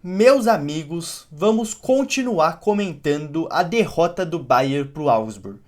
Meus amigos, vamos continuar comentando a derrota do Bayern para o Augsburg.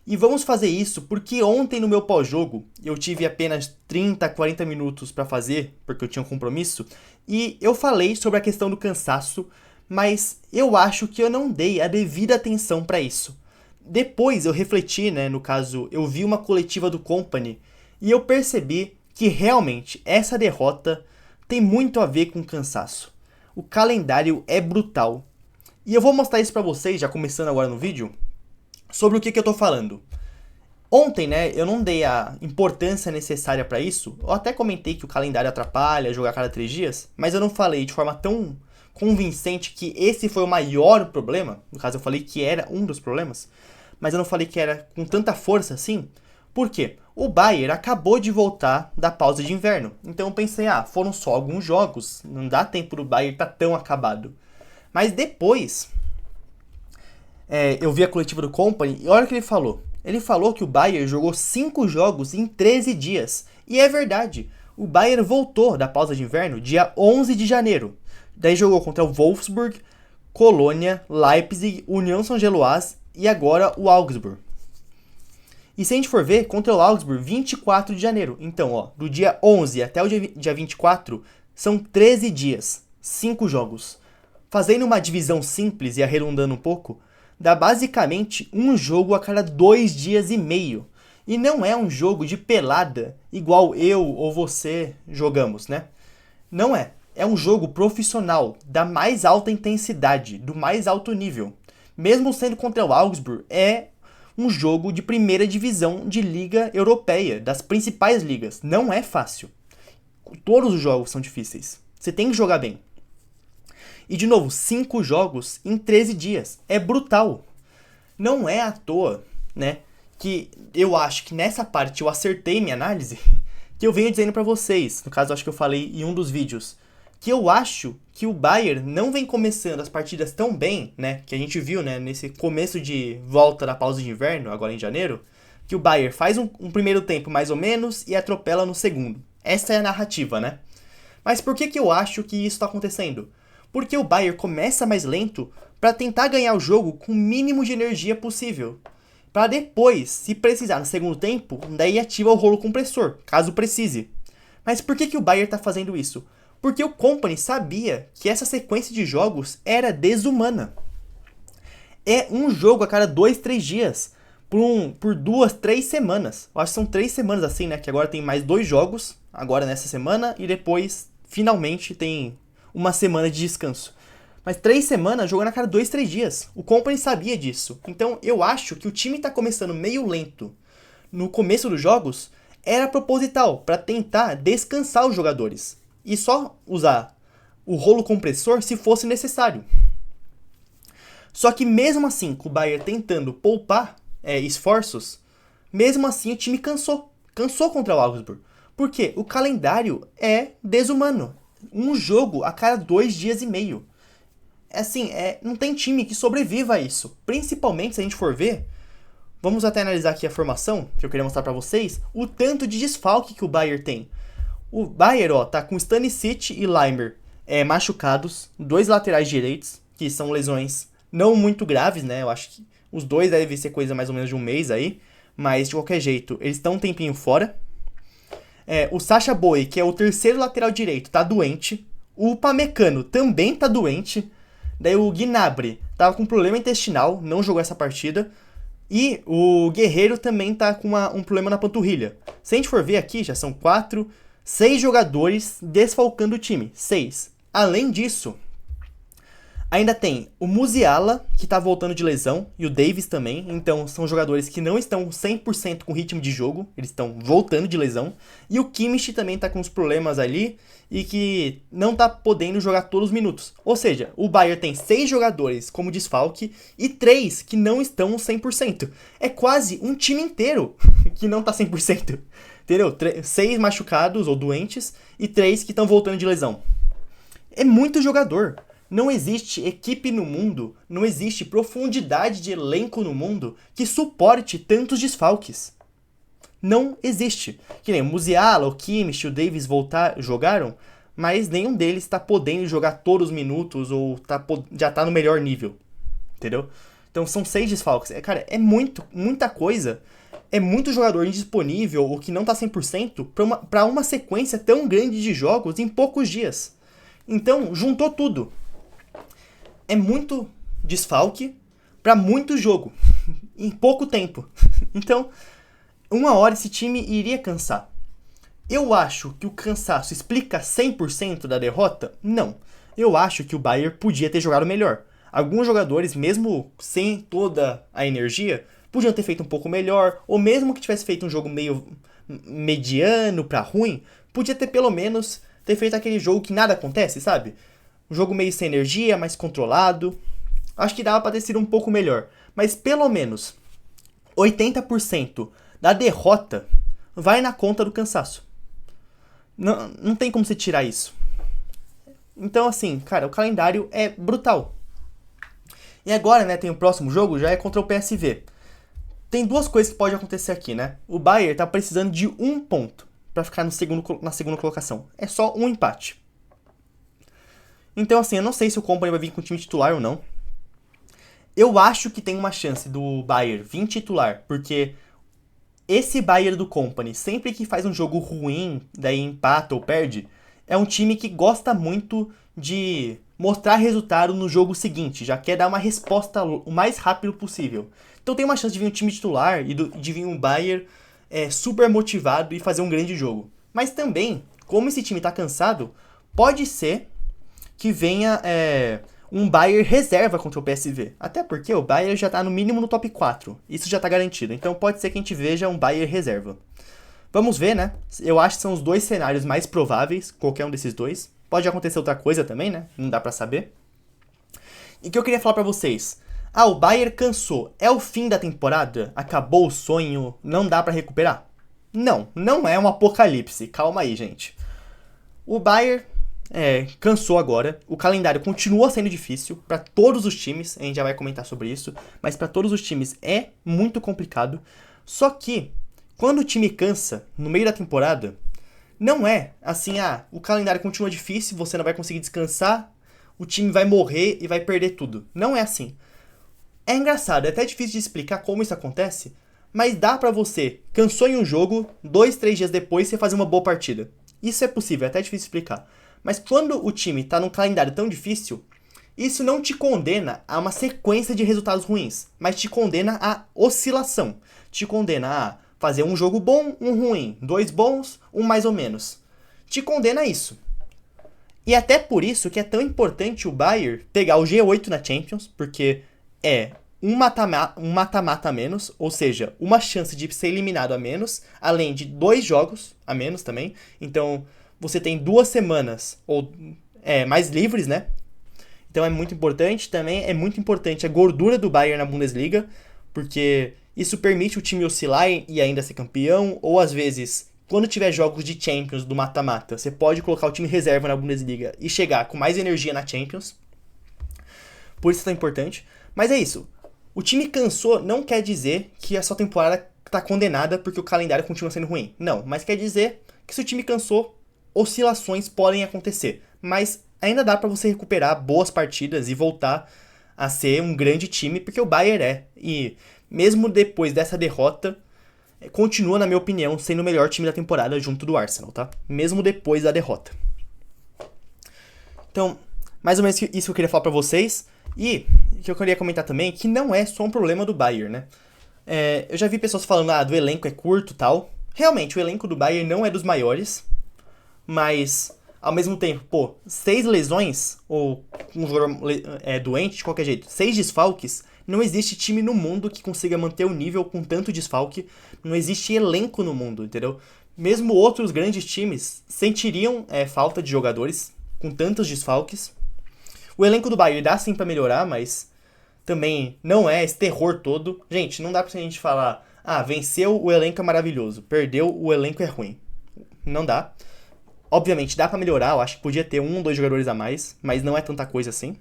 E vamos fazer isso porque ontem no meu pós-jogo eu tive apenas 30, 40 minutos para fazer, porque eu tinha um compromisso, e eu falei sobre a questão do cansaço, mas eu acho que eu não dei a devida atenção para isso. Depois eu refleti, no caso, eu vi uma coletiva do Company e eu percebi que realmente essa derrota tem muito a ver com cansaço. O calendário é brutal. E eu vou mostrar isso pra vocês, já começando agora no vídeo, sobre o que eu tô falando. Ontem, eu não dei a importância necessária pra isso. Eu até comentei que o calendário atrapalha jogar a cada 3 dias, mas eu não falei de forma tão convincente que esse foi o maior problema. No caso, eu falei que era um dos problemas, mas eu não falei que era com tanta força assim. Por quê? O Bayern acabou de voltar da pausa de inverno. Então eu pensei, foram só alguns jogos, não dá tempo do Bayern estar tão acabado. Mas depois, eu vi a coletiva do Company e olha o que ele falou. Ele falou que o Bayern jogou 5 jogos em 13 dias. E é verdade, o Bayern voltou da pausa de inverno dia 11 de janeiro. Daí jogou contra o Wolfsburg, Colônia, Leipzig, União São-Geloas e agora o Augsburg. E se a gente for ver, contra o Augsburg, 24 de janeiro. Então, do dia 11 até o dia 24, são 13 dias, 5 jogos. Fazendo uma divisão simples e arredondando um pouco, dá basicamente um jogo a cada 2 dias e meio. E não é um jogo de pelada, igual eu ou você jogamos, né? Não é. É um jogo profissional, da mais alta intensidade, do mais alto nível. Mesmo sendo contra o Augsburg, é um jogo de primeira divisão de liga europeia, das principais ligas. Não é fácil. Todos os jogos são difíceis. Você tem que jogar bem. E de novo, 5 jogos em 13 dias. É brutal. Não é à toa, que eu acho que nessa parte eu acertei minha análise, que eu venho dizendo pra vocês. No caso, acho que eu falei em um dos vídeos, que eu acho que o Bayern não vem começando as partidas tão bem, que a gente viu, nesse começo de volta da pausa de inverno, agora em janeiro, que o Bayern faz um primeiro tempo mais ou menos e atropela no segundo. Essa é a narrativa, Mas por que eu acho que isso está acontecendo? Porque o Bayern começa mais lento para tentar ganhar o jogo com o mínimo de energia possível. Para depois, se precisar no segundo tempo, daí ativa o rolo compressor, caso precise. Mas por que o Bayern está fazendo isso? Porque o Company sabia que essa sequência de jogos era desumana. É um jogo a cada 2, 3 dias. Por 2, 3 semanas. Eu acho que são 3 semanas assim, Que agora tem mais 2 jogos, agora nessa semana, e depois, finalmente, tem uma semana de descanso. Mas 3 semanas jogando a cada 2, 3 dias. O Company sabia disso. Então eu acho que o time tá começando meio lento no começo dos jogos, era proposital, para tentar descansar os jogadores. E só usar o rolo compressor se fosse necessário. Só que mesmo assim, com o Bayern tentando poupar esforços, mesmo assim o time cansou. Cansou contra o Augsburg. Porque o calendário é desumano. Um jogo a cada 2 dias e meio. Não tem time que sobreviva a isso. Principalmente se a gente for ver, vamos até analisar aqui a formação, que eu queria mostrar pra vocês, o tanto de desfalque que o Bayern tem. O Bayern, tá com Stanisic e Leimer machucados, 2 laterais direitos, que são lesões não muito graves, Eu acho que os dois devem ser coisa mais ou menos de um mês aí, mas de qualquer jeito, eles estão um tempinho fora. O Sacha Boey, que é o terceiro lateral direito, tá doente. O Upamecano também tá doente. Daí o Gnabry tava com problema intestinal, não jogou essa partida. E o Guerreiro também tá com um problema na panturrilha. Se a gente for ver aqui, já são 4, 6 jogadores desfalcando o time. 6. Além disso, ainda tem o Musiala, que tá voltando de lesão, e o Davis também. Então, são jogadores que não estão 100% com ritmo de jogo, eles estão voltando de lesão. E o Kimmich também tá com uns problemas ali, e que não tá podendo jogar todos os minutos. Ou seja, o Bayern tem 6 jogadores como desfalque, e 3 que não estão 100%. É quase um time inteiro que não tá 100%. Entendeu? 6 machucados ou doentes, e 3 que estão voltando de lesão. É muito jogador. Não existe equipe no mundo, não existe profundidade de elenco no mundo que suporte tantos desfalques. Não existe. Que nem o Musiala, o Kimmich, o Davis jogaram, mas nenhum deles está podendo jogar todos os minutos ou já tá no melhor nível, entendeu? Então são 6 desfalques. Cara, é muita coisa. É muito jogador indisponível ou que não tá 100% pra uma sequência tão grande de jogos em poucos dias. Então, juntou tudo. É muito desfalque pra muito jogo em pouco tempo. Então, uma hora esse time iria cansar. Eu acho que o cansaço explica 100% da derrota? Não. Eu acho que o Bayern podia ter jogado melhor. Alguns jogadores, mesmo sem toda a energia, podiam ter feito um pouco melhor, ou mesmo que tivesse feito um jogo meio mediano pra ruim, podia ter pelo menos ter feito aquele jogo que nada acontece, sabe? Um jogo meio sem energia, mais controlado. Acho que dava pra ter sido um pouco melhor. Mas pelo menos 80% da derrota vai na conta do cansaço. Não tem como você tirar isso. Então, assim, cara, o calendário é brutal. E agora, né, tem o próximo jogo, já é contra o PSV. Tem duas coisas que podem acontecer aqui, né? O Bayern tá precisando de um ponto pra ficar na segunda colocação. É só um empate. Então, assim, eu não sei se o Kompany vai vir com o time titular ou não. Eu acho que tem uma chance do Bayern vir titular, porque esse Bayern do Kompany, sempre que faz um jogo ruim, daí empata ou perde, é um time que gosta muito de mostrar resultado no jogo seguinte, já quer dar uma resposta o mais rápido possível. Então tem uma chance de vir um time titular e de vir um Bayern super motivado e fazer um grande jogo. Mas também, como esse time tá cansado, pode ser que venha um Bayern reserva contra o PSV. Até porque o Bayern já tá no mínimo no top 4. Isso já tá garantido. Então pode ser que a gente veja um Bayern reserva. Vamos ver, né? Eu acho que são os dois cenários mais prováveis, qualquer um desses dois. Pode acontecer outra coisa também, né? Não dá pra saber. E o que eu queria falar pra vocês? O Bayern cansou. É o fim da temporada? Acabou o sonho? Não dá pra recuperar? Não é um apocalipse. Calma aí, gente. O Bayern cansou agora. O calendário continua sendo difícil para todos os times. A gente já vai comentar sobre isso. Mas para todos os times é muito complicado. Só que, quando o time cansa no meio da temporada, não é assim, o calendário continua difícil, você não vai conseguir descansar, o time vai morrer e vai perder tudo. Não é assim. É engraçado, é até difícil de explicar como isso acontece, mas dá pra você, cansou em um jogo, 2, 3 dias depois você fazer uma boa partida. Isso é possível, é até difícil de explicar. Mas quando o time tá num calendário tão difícil, isso não te condena a uma sequência de resultados ruins, mas te condena a oscilação. Te condena a fazer um jogo bom, um ruim, 2 bons, um mais ou menos. Te condena a isso. E até por isso que é tão importante o Bayern pegar o G8 na Champions, porque é um mata-mata a menos, ou seja, uma chance de ser eliminado a menos, além de 2 jogos a menos também. Então, você tem 2 semanas ou mais livres, né? Então é muito importante. Também é muito importante a gordura do Bayern na Bundesliga, porque isso permite o time oscilar e ainda ser campeão, ou às vezes, quando tiver jogos de Champions do mata-mata, você pode colocar o time reserva na Bundesliga e chegar com mais energia na Champions. Por isso é tão importante. Mas é isso. O time cansou não quer dizer que a sua temporada está condenada porque o calendário continua sendo ruim. Não, mas quer dizer que se o time cansou, oscilações podem acontecer. Mas ainda dá para você recuperar boas partidas e voltar a ser um grande time, porque o Bayern E mesmo depois dessa derrota, continua, na minha opinião, sendo o melhor time da temporada junto do Arsenal, tá? Mesmo depois da derrota. Então, mais ou menos isso que eu queria falar pra vocês. E o que eu queria comentar também, que não é só um problema do Bayern, né? Eu já vi pessoas falando, do elenco é curto e tal. Realmente, o elenco do Bayern não é dos maiores, mas ao mesmo tempo, 6 lesões, ou um jogador doente de qualquer jeito, 6 desfalques, não existe time no mundo que consiga manter o nível com tanto desfalque, não existe elenco no mundo, entendeu? Mesmo outros grandes times sentiriam falta de jogadores com tantos desfalques. O elenco do Bayern dá sim pra melhorar, mas também não é esse terror todo. Gente, não dá pra gente falar, venceu, o elenco é maravilhoso, perdeu, o elenco é ruim. Não dá. Obviamente, dá pra melhorar, eu acho que podia ter 1 ou 2 jogadores a mais, mas não é tanta coisa assim.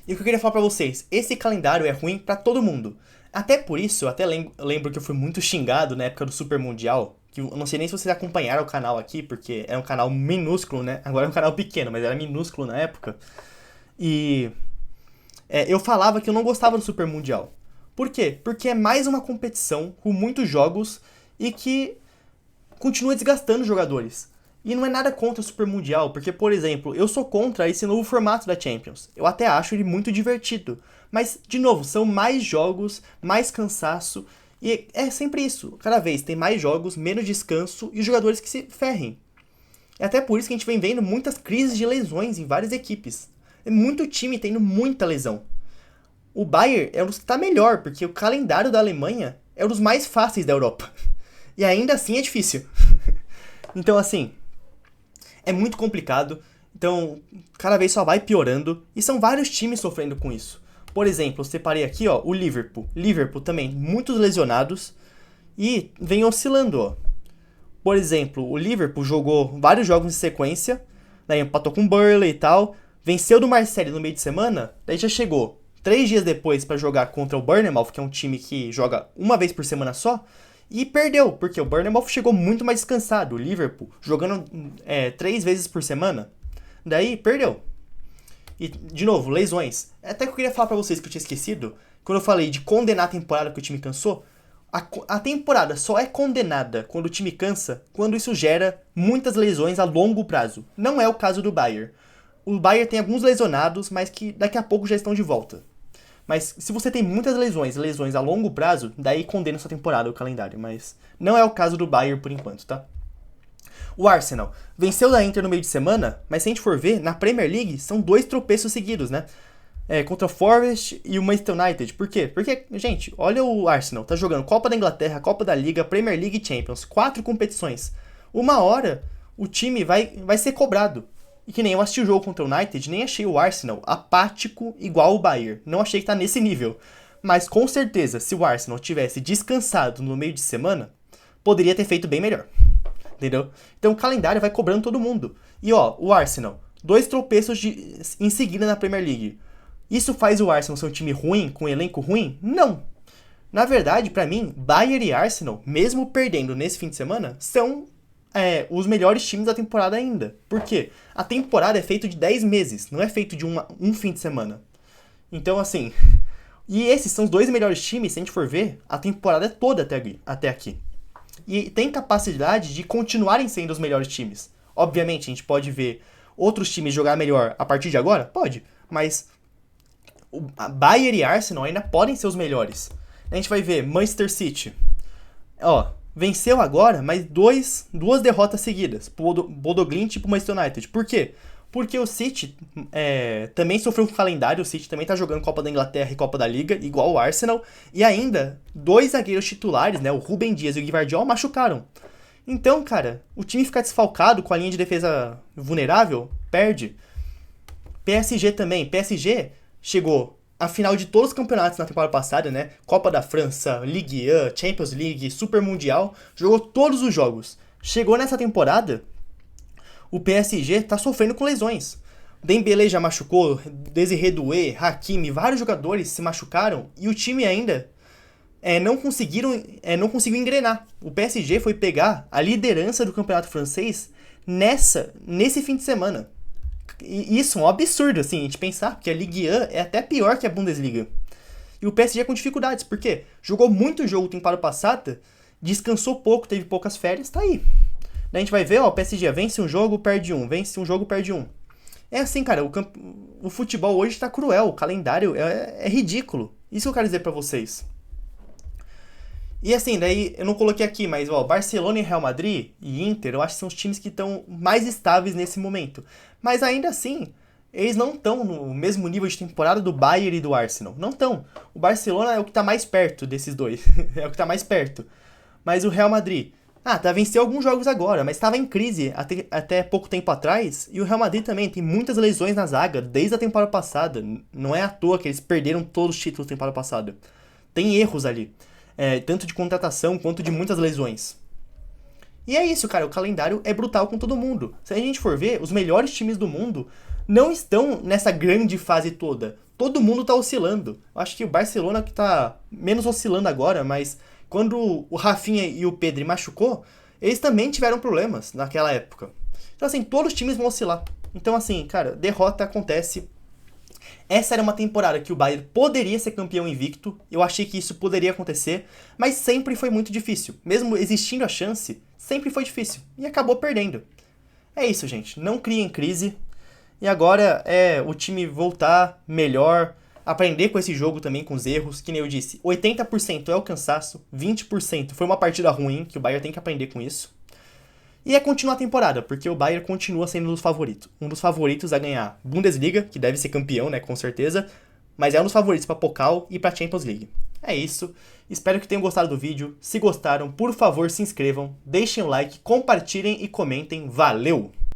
E o que eu queria falar pra vocês, esse calendário é ruim pra todo mundo. Até por isso, eu até lembro que eu fui muito xingado na época do Super Mundial, que eu não sei nem se vocês acompanharam o canal aqui, porque era um canal minúsculo, né? Agora é um canal pequeno, mas era minúsculo na época. E eu falava que eu não gostava do Super Mundial. Por quê? Porque é mais uma competição com muitos jogos e que continua desgastando os jogadores. E não é nada contra o Super Mundial, porque, por exemplo, eu sou contra esse novo formato da Champions. Eu até acho ele muito divertido. Mas, de novo, são mais jogos, mais cansaço. E é sempre isso. Cada vez tem mais jogos, menos descanso e os jogadores que se ferrem. É até por isso que a gente vem vendo muitas crises de lesões em várias equipes. É muito time tendo muita lesão. O Bayern é um dos que está melhor, porque o calendário da Alemanha é um dos mais fáceis da Europa. E ainda assim é difícil. Então, assim, é muito complicado. Então, cada vez só vai piorando. E são vários times sofrendo com isso. Por exemplo, eu separei aqui, ó, o Liverpool. Liverpool também, muitos lesionados. E vem oscilando, ó. Por exemplo, o Liverpool jogou vários jogos em sequência. Daí empatou com o Burnley e tal. Venceu do Marseille no meio de semana. Daí já chegou 3 dias depois para jogar contra o Bournemouth, que é um time que joga uma vez por semana só. E perdeu, porque o Bournemouth chegou muito mais descansado. O Liverpool jogando 3 vezes por semana. Daí perdeu. E, de novo, lesões. Até que eu queria falar pra vocês que eu tinha esquecido. Quando eu falei de condenar a temporada que o time cansou. A temporada só é condenada quando o time cansa, quando isso gera muitas lesões a longo prazo. Não é o caso do Bayern. O Bayern tem alguns lesionados, mas que daqui a pouco já estão de volta. Mas se você tem muitas lesões a longo prazo, daí condena sua temporada, o calendário. Mas não é o caso do Bayern por enquanto, tá? O Arsenal venceu da Inter no meio de semana, mas se a gente for ver, na Premier League são 2 tropeços seguidos, né? Contra o Forest e o Manchester United. Por quê? Porque, gente, olha o Arsenal, tá jogando Copa da Inglaterra, Copa da Liga, Premier League e Champions. 4 competições. Uma hora o time vai ser cobrado. E que nem eu assisti o jogo contra o United, nem achei o Arsenal apático igual o Bayern. Não achei que tá nesse nível. Mas com certeza, se o Arsenal tivesse descansado no meio de semana, poderia ter feito bem melhor. Entendeu? Então o calendário vai cobrando todo mundo. E ó, o Arsenal, 2 tropeços em seguida na Premier League. Isso faz o Arsenal ser um time ruim, com um elenco ruim? Não. Na verdade, pra mim, Bayern e Arsenal, mesmo perdendo nesse fim de semana, são os melhores times da temporada ainda. Por quê? A temporada é feita de 10 meses, não é feito de um fim de semana. Então, assim... E esses são os 2 melhores times, se a gente for ver, a temporada é toda até aqui. E tem capacidade de continuarem sendo os melhores times. Obviamente, a gente pode ver outros times jogar melhor a partir de agora? Pode. Mas a Bayern e Arsenal ainda podem ser os melhores. A gente vai ver Manchester City. Ó, venceu agora, mas 2 derrotas seguidas. Pro Bodo Glimt e pro Manchester United. Por quê? Porque o City também sofreu com o calendário. O City também tá jogando Copa da Inglaterra e Copa da Liga, igual o Arsenal. E ainda, 2 zagueiros titulares, né, o Rúben Dias e o Gvardiol, machucaram. Então, cara, o time ficar desfalcado com a linha de defesa vulnerável, perde. PSG também. PSG chegou à final de todos os campeonatos na temporada passada, né? Copa da França, Ligue 1, Champions League, Super Mundial. Jogou todos os jogos. Chegou nessa temporada... O PSG tá sofrendo com lesões. Dembélé já machucou, Désiré Doué, Hakimi, vários jogadores se machucaram e o time ainda não conseguiu engrenar. O PSG foi pegar a liderança do campeonato francês nesse fim de semana. E isso é um absurdo, assim, a gente pensar, porque a Ligue 1 é até pior que a Bundesliga. E o PSG com dificuldades, porque jogou muito jogo temporada passada, descansou pouco, teve poucas férias, tá aí. Daí a gente vai ver, ó, o PSG vence um jogo, perde um. Vence um jogo, perde um. É assim, cara, o futebol hoje tá cruel. O calendário é ridículo. Isso que eu quero dizer pra vocês. E assim, daí eu não coloquei aqui, mas ó, Barcelona e Real Madrid e Inter, eu acho que são os times que estão mais estáveis nesse momento. Mas ainda assim, eles não estão no mesmo nível de temporada do Bayern e do Arsenal. Não estão. O Barcelona é o que tá mais perto desses dois. É o que tá mais perto. Mas o Real Madrid... venceu alguns jogos agora, mas estava em crise até pouco tempo atrás. E o Real Madrid também tem muitas lesões na zaga desde a temporada passada. Não é à toa que eles perderam todos os títulos da temporada passada. Tem erros ali, tanto de contratação quanto de muitas lesões. E é isso, cara, o calendário é brutal com todo mundo. Se a gente for ver, os melhores times do mundo não estão nessa grande fase toda. Todo mundo tá oscilando. Eu acho que o Barcelona que tá menos oscilando agora, mas... Quando o Rafinha e o Pedri machucou, eles também tiveram problemas naquela época. Então, assim, todos os times vão oscilar. Então, assim, cara, derrota acontece. Essa era uma temporada que o Bayern poderia ser campeão invicto, eu achei que isso poderia acontecer, mas sempre foi muito difícil. Mesmo existindo a chance, sempre foi difícil, e acabou perdendo. É isso, gente, não criem crise, e agora é o time voltar melhor, aprender com esse jogo também, com os erros, que nem eu disse, 80% é o cansaço, 20% foi uma partida ruim, que o Bayern tem que aprender com isso. E é continuar a temporada, porque o Bayern continua sendo um dos favoritos a ganhar Bundesliga, que deve ser campeão, né, com certeza, mas é um dos favoritos para Pokal e para Champions League. É isso, espero que tenham gostado do vídeo, se gostaram, por favor se inscrevam, deixem o like, compartilhem e comentem, valeu!